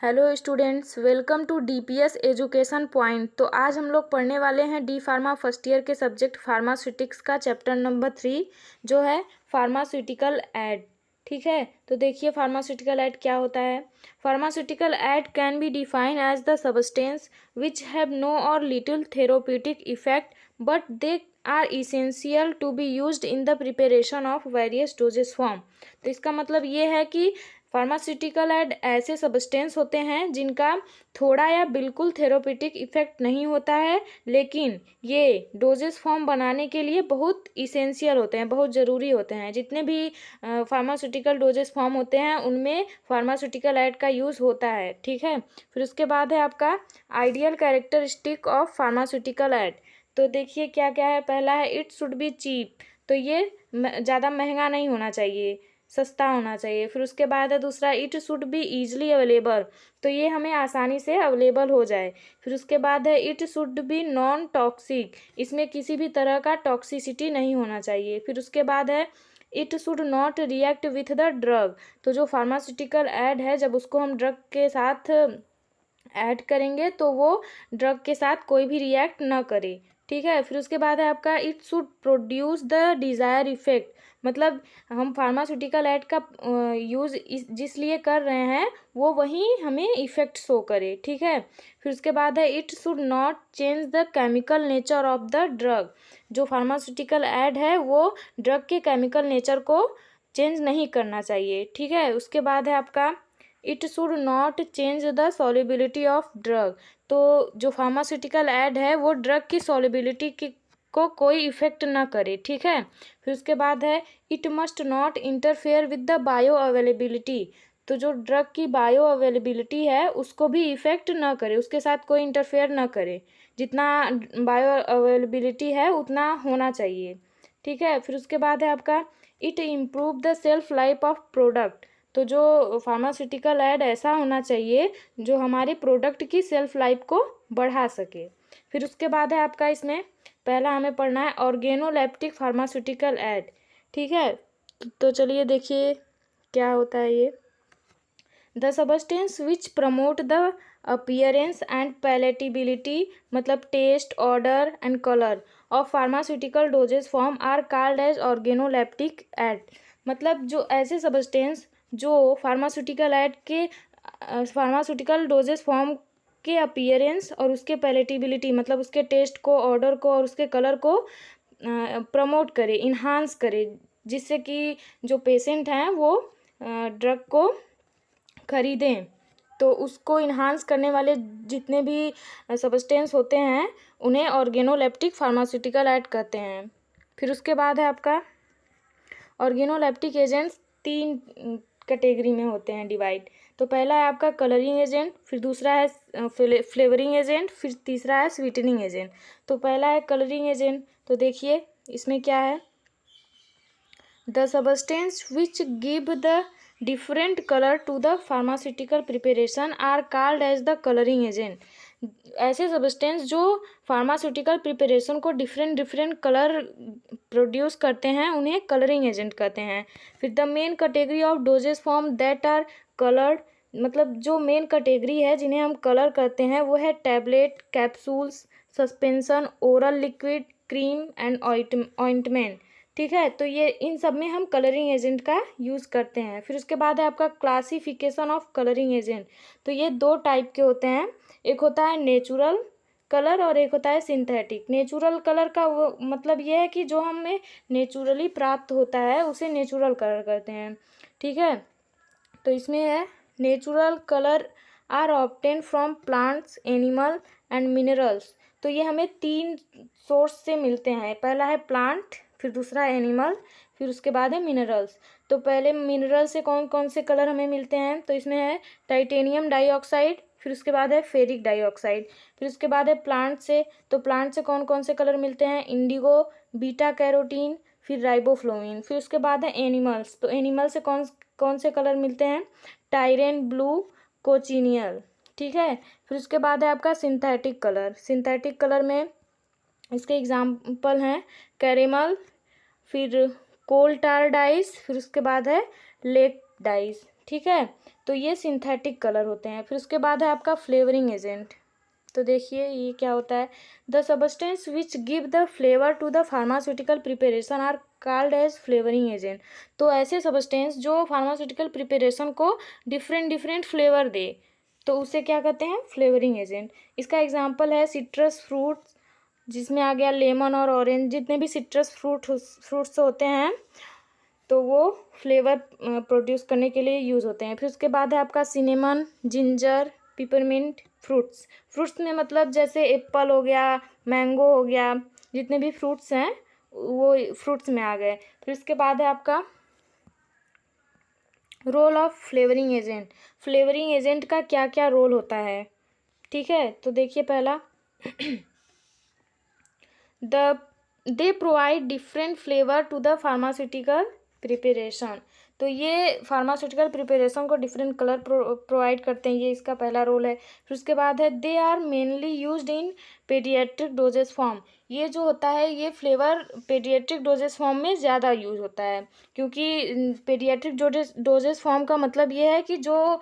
Hello students, welcome to DPS education point. तो आज हम लोग पढ़ने वाले हैं डी फार्मा फर्स्ट ईयर के सब्जेक्ट फार्मास्यूटिक्स का चैप्टर नंबर 3 जो है फार्मास्यूटिकल एड। ठीक है, तो देखिए फार्मास्यूटिकल एड क्या होता है। Pharmaceutical aid can be define as the substance which have no or little therapeutic effect but they are essential to be used in the preparation of various doses form. तो इसका मतलब ये है कि pharmaceutical aid ऐसे substance होते हैं जिनका थोड़ा या बिल्कुल थेरोपेटिक इफेक्ट नहीं होता है, लेकिन ये डोजेस फॉर्म बनाने के लिए बहुत इसेंशियल होते हैं, बहुत ज़रूरी होते हैं। जितने भी फार्मास्यूटिकल डोजेस फॉर्म होते हैं उनमें फार्मास्यूटिकल एड का यूज़ होता है। ठीक है, फिर उसके बाद है आपका ideal characteristic of pharmaceutical aid. तो देखिए क्या क्या है। पहला है इट शुड बी चीप, तो ये ज़्यादा महंगा नहीं होना चाहिए, सस्ता होना चाहिए। फिर उसके बाद है दूसरा it should be easily available, तो ये हमें आसानी से अवेलेबल हो जाए। फिर उसके बाद है it should be non toxic, इसमें किसी भी तरह का टॉक्सिसिटी नहीं होना चाहिए। फिर उसके बाद है it should not react with the drug, तो जो फार्मास्यूटिकल एड है जब उसको हम ड्रग के साथ ऐड करेंगे तो वो ड्रग के साथ कोई भी रिएक्ट ना करे। ठीक है, फिर उसके बाद है आपका it should produce the desire effect, मतलब हम फार्मास्यूटिकल ऐड का यूज़ जिस लिए कर रहे हैं वो वही हमें इफ़ेक्ट शो करे। ठीक है, फिर उसके बाद है it should not change the chemical nature of the drug, जो फार्मास्यूटिकल ऐड है वो ड्रग के केमिकल नेचर को चेंज नहीं करना चाहिए। ठीक है, उसके बाद है आपका it should not change the solubility of drug, तो जो फार्मास्यूटिकल ऐड है वो ड्रग की सॉल्युबिलिटी की को कोई इफेक्ट ना करे। ठीक है, फिर उसके बाद है it must not interfere with the bio availability, तो जो ड्रग की बायो अवेलेबिलिटी है उसको भी इफेक्ट ना करे, उसके साथ कोई इंटरफेयर ना करे। जितना बायो अवेलेबिलिटी है उतना होना चाहिए। ठीक है, फिर उसके बाद है आपका it improve the self life of product, तो जो फार्मास्यूटिकल ऐड ऐसा होना चाहिए जो हमारे प्रोडक्ट की सेल्फ लाइफ को बढ़ा सके। फिर उसके बाद है आपका इसमें पहला हमें पढ़ना है ऑर्गेनोलेप्टिक फार्मास्यूटिकल ऐड। ठीक है, तो चलिए देखिए क्या होता है ये। The substance which promote the appearance and palatability, मतलब taste, odour and colour of pharmaceutical dosage form are called as organoleptic aid, मतलब जो ऐसे सबस्टेंस जो फार्मास्यूटिकल ऐड के फार्मास्यूटिकल डोजेस फॉर्म के अपीयरेंस और उसके पैलेटेबिलिटी, मतलब उसके टेस्ट को, ऑर्डर को और उसके कलर को प्रमोट करे, इन्हांस करे, जिससे कि जो पेशेंट हैं वो ड्रग को खरीदें। तो उसको इन्हांस करने वाले जितने भी सबस्टेंस होते हैं उन्हें ऑर्गेनोलेप्टिक फार्मास्यूटिकल ऐड कहते हैं। फिर उसके बाद है आपका ऑर्गेनोलेप्टिक एजेंट्स 3 कैटेगरी में होते हैं डिवाइड। तो पहला है आपका कलरिंग एजेंट, फिर दूसरा है फ्लेवरिंग एजेंट, फिर तीसरा है स्वीटनिंग एजेंट। तो पहला है कलरिंग एजेंट, तो देखिए इसमें क्या है। The substance which give the different colour to the pharmaceutical preparation are called as the colouring agent, ऐसे सब्सटेंस जो फार्मास्यूटिकल प्रिपरेशन को डिफरेंट डिफरेंट कलर प्रोड्यूस करते हैं उन्हें कलरिंग एजेंट कहते हैं। फिर the main category of doses form that are coloured, मतलब जो मेन कैटेगरी है जिन्हें हम कलर करते हैं वो है tablet, capsules, suspension, oral liquid, cream and ointment. ठीक है, तो ये इन सब में हम कलरिंग एजेंट का यूज़ करते हैं। फिर उसके बाद है आपका क्लासिफिकेशन ऑफ कलरिंग एजेंट, तो ये 2 टाइप के होते हैं, एक होता है नेचुरल कलर और एक होता है सिंथेटिक। नेचुरल कलर का वो मतलब ये है कि जो हमें नेचुरली प्राप्त होता है उसे नेचुरल कलर कहते हैं। ठीक है, तो इसमें है natural colour are obtain from plants, animal and minerals, तो ये हमें 3 सोर्स से मिलते हैं। पहला है प्लांट, फिर दूसरा है एनिमल, फिर उसके बाद है मिनरल्स। तो पहले मिनरल से कौन कौन से कलर हमें मिलते हैं, तो इसमें है टाइटेनियम डाइऑक्साइड, फिर उसके बाद है फेरिक डाइऑक्साइड। फिर उसके बाद है प्लांट से, तो प्लांट से कौन कौन से कलर मिलते हैं, इंडिगो, बीटा कैरोटीन, फिर राइबोफ्लोविन। फिर उसके बाद है एनिमल्स, तो एनिमल से कौन कौन से कलर मिलते हैं, टायरेन ब्लू, कोचिनियल। ठीक है, फिर उसके बाद है आपका सिंथेटिक कलर। सिंथेटिक कलर में इसके एग्जाम्पल हैं कैरेमल, फिर कोल टार डाइस, फिर उसके बाद है लेक डाइस। ठीक है, तो ये सिंथेटिक कलर होते हैं। फिर उसके बाद है आपका फ्लेवरिंग एजेंट। तो देखिए ये क्या होता है, the substance which give the flavour to the pharmaceutical preparation are called as flavouring agent. तो ऐसे सबस्टेंस जो फार्मास्यूटिकल प्रिपरेशन को डिफरेंट डिफरेंट फ्लेवर दे, तो उसे क्या कहते हैं, फ्लेवरिंग एजेंट। इसका एग्जांपल है सिट्रस फ्रूट्स, जिसमें आ गया लेमन और ऑरेंज। जितने भी सिट्रस फ्रूट्स होते हैं तो वो फ्लेवर प्रोड्यूस करने के लिए यूज़ होते हैं। फिर उसके बाद है आपका सिनेमन, जिंजर, पिपरमिंट, फ्रूट्स में मतलब जैसे एप्पल हो गया, मैंगो हो गया, जितने भी फ्रूट्स हैं वो फ्रूट्स में आ गए। फिर उसके बाद है आपका role of flavouring agent. Flavouring agent का क्या क्या रोल होता है, ठीक है। तो देखिए पहला they provide different flavour to the pharmaceutical preparation. तो ये फार्मास्यूटिकल प्रिपरेशन को डिफरेंट कलर प्रोवाइड करते हैं, ये इसका पहला रोल है। फिर उसके बाद है they are mainly used in paediatric doses form. ये जो होता है ये फ्लेवर पेडियाट्रिक डोजेस फॉर्म में ज़्यादा यूज होता है, क्योंकि पेडियाट्रिक डोजेस फॉर्म का मतलब ये है कि जो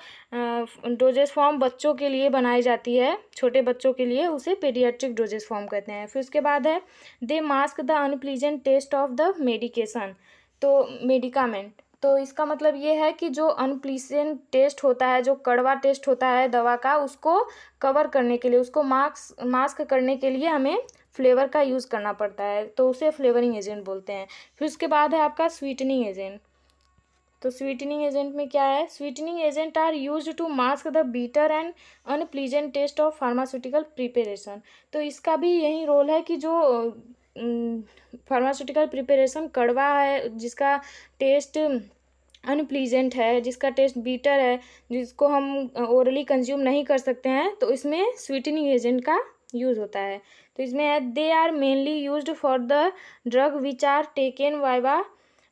डोजेस फॉर्म बच्चों के लिए बनाई जाती है, छोटे बच्चों के लिए, उसे पेडियाट्रिक डोजेस फॉर्म कहते हैं। फिर उसके बाद है they mask the unpleasant taste of the medication. तो मेडिकामेंट, तो इसका मतलब ये है कि जो अनप्लीजेंट टेस्ट होता है, जो कड़वा टेस्ट होता है दवा का, उसको कवर करने के लिए, उसको मास्क करने के लिए हमें फ्लेवर का यूज़ करना पड़ता है, तो उसे फ्लेवरिंग एजेंट बोलते हैं। फिर उसके बाद है आपका स्वीटनिंग एजेंट। तो स्वीटनिंग एजेंट में क्या है, sweetening agent are used to mask the bitter and unpleasant taste of pharmaceutical preparation. तो इसका भी यही रोल है कि जो फार्मास्यूटिकल प्रिपरेशन कड़वा है, जिसका टेस्ट अनप्लीजेंट है, जिसका टेस्ट बीटर है, जिसको हम ओरली कंज्यूम नहीं कर सकते हैं, तो इसमें स्वीटनिंग एजेंट का यूज़ होता है। तो इसमें है they are mainly used for the drug which are taken via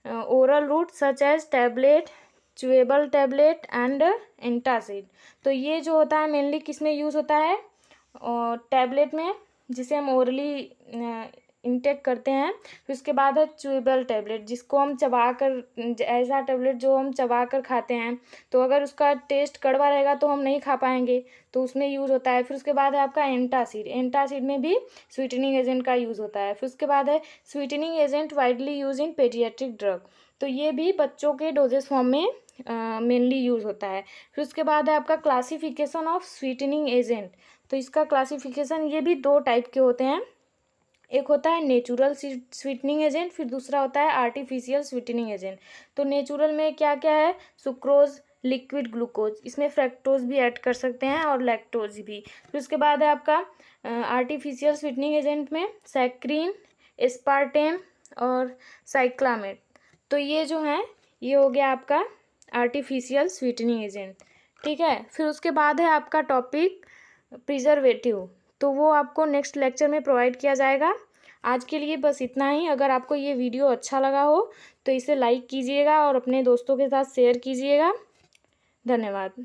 oral route such as tablet, chewable tablet and antacid. तो ये जो होता है मेनली किस में यूज़ होता है, टैबलेट में, जिसे हम ओरली इंटेक करते हैं। फिर उसके बाद है च्यूएबल टैबलेट, जिसको हम चबा कर, ऐसा टैबलेट जो हम चबा कर खाते हैं, तो अगर उसका टेस्ट कड़वा रहेगा तो हम नहीं खा पाएंगे, तो उसमें यूज़ होता है। फिर उसके बाद है आपका एंटासिड, एंटासिड में भी स्वीटनिंग एजेंट का यूज़ होता है। फिर उसके बाद है sweetening agent widely use in paediatric drug. तो ये भी बच्चों के डोजेस फॉर्म में मेनली यूज़ होता है। फिर उसके बाद है आपका क्लासिफिकेशन ऑफ स्वीटनिंग एजेंट। तो इसका क्लासिफिकेशन, ये भी दो टाइप के होते हैं, एक होता है नेचुरल स्वीटनिंग एजेंट, फिर दूसरा होता है आर्टिफिशियल स्वीटनिंग एजेंट। तो नेचुरल में क्या क्या है, सुक्रोज, लिक्विड ग्लूकोज, इसमें फ्रक्टोज भी ऐड कर सकते हैं और लैक्टोज भी। फिर उसके बाद है आपका आर्टिफिशियल स्वीटनिंग एजेंट में सैक्रीन, एस्पार्टेम और साइक्लामेट। तो ये जो है ये हो गया आपका आर्टिफिशियल स्वीटनिंग एजेंट, ठीक है। फिर उसके बाद है आपका टॉपिक प्रिजर्वेटिव, तो वो आपको नेक्स्ट लेक्चर में प्रोवाइड किया जाएगा। आज के लिए बस इतना ही। अगर आपको ये वीडियो अच्छा लगा हो तो इसे लाइक कीजिएगा और अपने दोस्तों के साथ शेयर कीजिएगा। धन्यवाद।